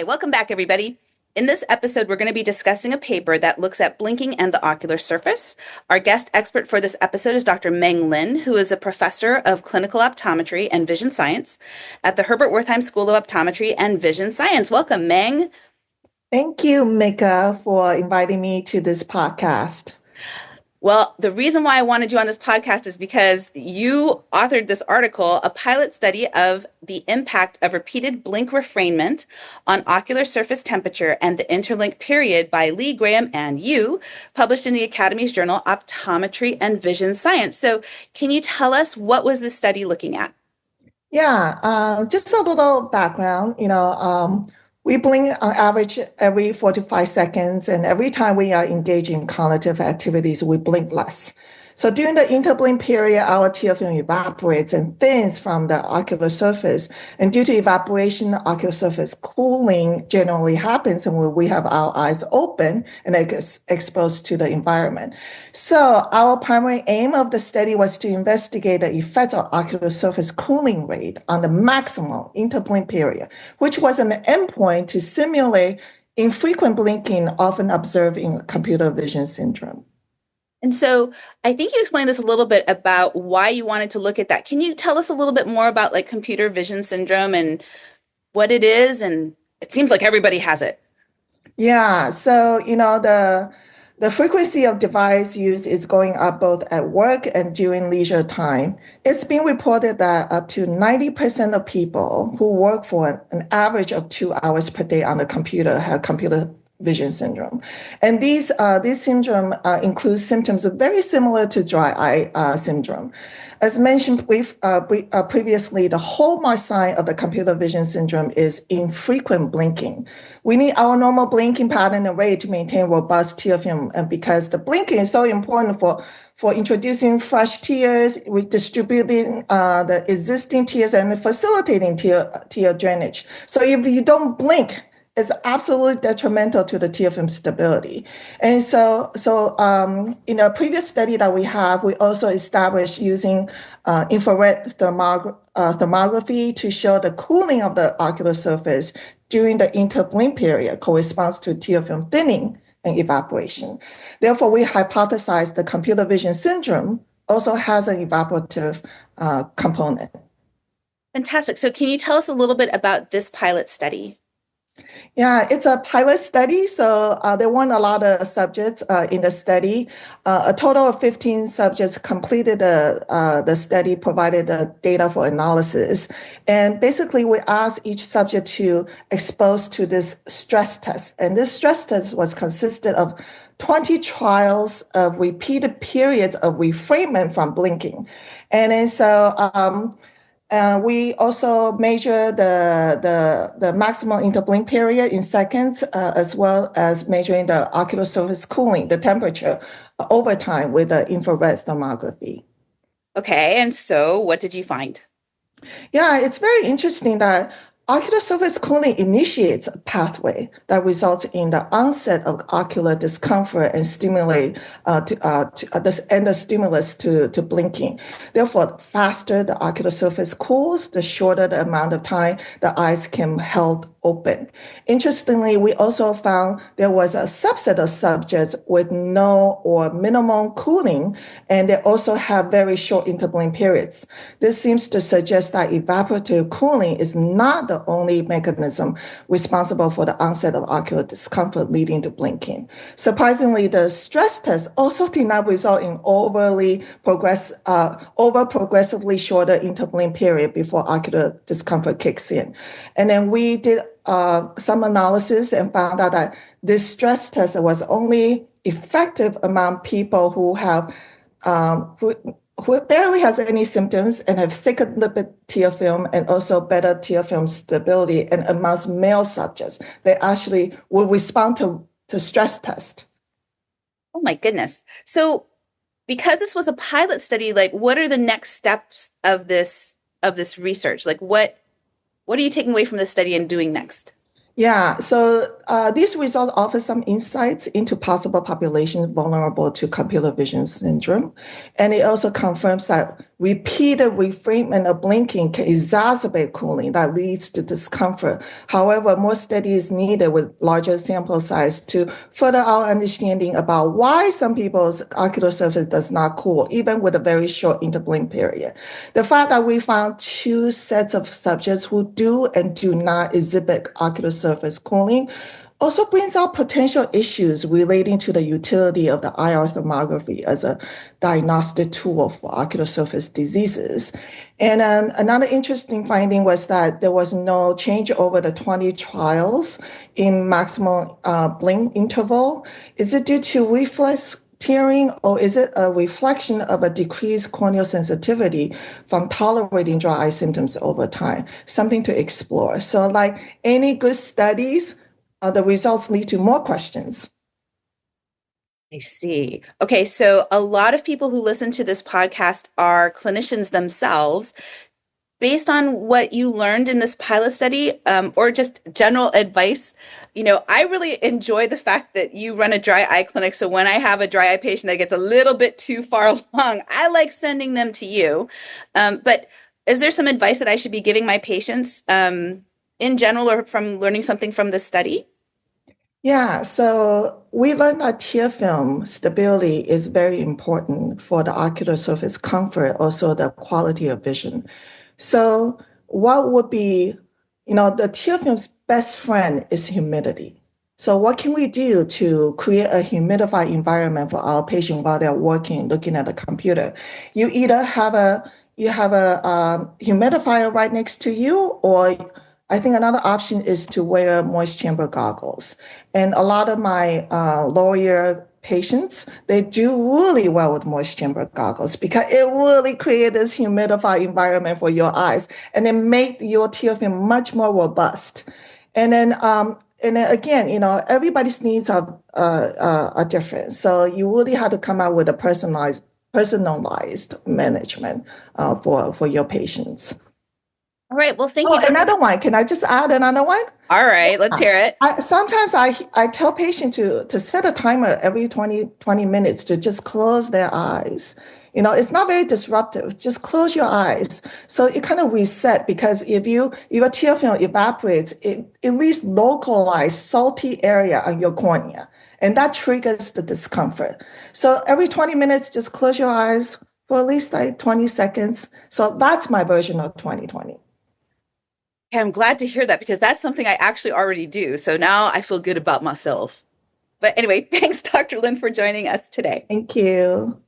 Hi, welcome back, everybody. In this episode, we're going to be discussing a paper that looks at blinking and the ocular surface. Our guest expert for this episode is Dr. Meng, who is a professor of clinical optometry and vision science at the Herbert Wertheim School of Optometry and Vision Science. Welcome, Meng. Thank you, Mika, for inviting me to this podcast. Well, the reason why I wanted you on this podcast is because you authored this article, a pilot study of the impact of repeated blink refrainment on ocular surface temperature and the interlink period by Lee, Graham, and you, published in the Academy's journal, Optometry and Vision Science. So can you tell us what was this study looking at? Yeah, just a little background. We blink on average every 4 to 5 seconds, and every time we are engaged in cognitive activities, we blink less. So during the interblink period, our tear film evaporates and thins from the ocular surface. And due to evaporation, ocular surface cooling generally happens when we have our eyes open and exposed to the environment. So our primary aim of the study was to investigate the effects of ocular surface cooling rate on the maximal interblink period, which was an endpoint to simulate infrequent blinking often observed in computer vision syndrome. And so I think you explained this a little bit about why you wanted to look at that. Can you tell us a little bit more about like computer vision syndrome and what it is? And it seems like everybody has it. Yeah, so the frequency of device use is going up both at work and during leisure time. It's been reported that up to 90% of people who work for an average of 2 hours per day on the computer have computer vision syndrome. And these syndrome includes symptoms very similar to dry eye syndrome. As mentioned previously, the hallmark sign of the computer vision syndrome is infrequent blinking. We need our normal blinking pattern and rate to maintain robust tear film, and because the blinking is so important for introducing fresh tears, with distributing the existing tears and facilitating tear drainage. So if you don't blink, it's absolutely detrimental to the tear film stability. And so in a previous study that we have, we also established using infrared thermography to show the cooling of the ocular surface during the interblink period corresponds to tear film thinning and evaporation. Therefore, we hypothesized the computer vision syndrome also has an evaporative component. Fantastic. So can you tell us a little bit about this pilot study? Yeah, it's a pilot study. So there weren't a lot of subjects in the study. A total of 15 subjects completed the study, provided the data for analysis. And basically, we asked each subject to expose to this stress test. And this stress test was consisted of 20 trials of repeated periods of refrainment from blinking. And then we also measure the maximal interblink period in seconds, as well as measuring the ocular surface cooling, the temperature, over time with the infrared thermography. Okay, and so what did you find? Yeah, it's very interesting that ocular surface cooling initiates a pathway that results in the onset of ocular discomfort and stimulate and the stimulus to blinking. Therefore, faster the ocular surface cools, the shorter the amount of time the eyes can held open. Interestingly, we also found there was a subset of subjects with no or minimum cooling, and they also have very short interblink periods. This seems to suggest that evaporative cooling is not the only mechanism responsible for the onset of ocular discomfort leading to blinking. Surprisingly, the stress test also did not result in over progressively shorter interblink period before ocular discomfort kicks in. And then we did some analysis and found out that this stress test was only effective among people who have who barely has any symptoms and have thicker lipid tear film and also better tear film stability. And amongst male subjects, they actually will respond to stress test. Oh my goodness. So because this was a pilot study, like what are the next steps of this research? Like what are you taking away from this study and doing next? Yeah, so these results offer some insights into possible populations vulnerable to computer vision syndrome. And it also confirms that repeated refrainment of blinking can exacerbate cooling that leads to discomfort. However, more study is needed with larger sample size to further our understanding about why some people's ocular surface does not cool, even with a very short interblink period. The fact that we found two sets of subjects who do and do not exhibit ocular surface cooling also brings out potential issues relating to the utility of the IR thermography as a diagnostic tool for ocular surface diseases. And another interesting finding was that there was no change over the 20 trials in maximum blink interval. Is it due to reflex tearing, or is it a reflection of a decreased corneal sensitivity from tolerating dry eye symptoms over time? Something to explore. So, like any good studies, the results lead to more questions. I see. Okay, so a lot of people who listen to this podcast are clinicians themselves. Based on what you learned in this pilot study, or just general advice, I really enjoy the fact that you run a dry eye clinic. So when I have a dry eye patient that gets a little bit too far along, I like sending them to you. But is there some advice that I should be giving my patients in general, or from learning something from this study? Yeah, so we learned that tear film stability is very important for the ocular surface comfort, also the quality of vision. So what would be, the tear film's best friend is humidity. So what can we do to create a humidified environment for our patient while they're working, looking at the computer? You either have a humidifier right next to you, or I think another option is to wear moist chamber goggles. And a lot of my lawyer patients, they do really well with moist chamber goggles because it really creates this humidified environment for your eyes, and it makes your tear film much more robust. And then again, everybody's needs are different. So you really have to come out with a personalized management for your patients. All right. Well, thank you, Oh, Dr. another one. Can I just add another one? All right, let's hear it. Sometimes I tell patients to set a timer every 20 minutes to just close their eyes. It's not very disruptive. Just close your eyes. So it kind of reset, because if your tear film evaporates, it leaves localized salty area on your cornea. And that triggers the discomfort. So every 20 minutes, just close your eyes for at least like 20 seconds. So that's my version of 2020. Okay, I'm glad to hear that because that's something I actually already do. So now I feel good about myself. But anyway, thanks, Dr. Lynn, for joining us today. Thank you.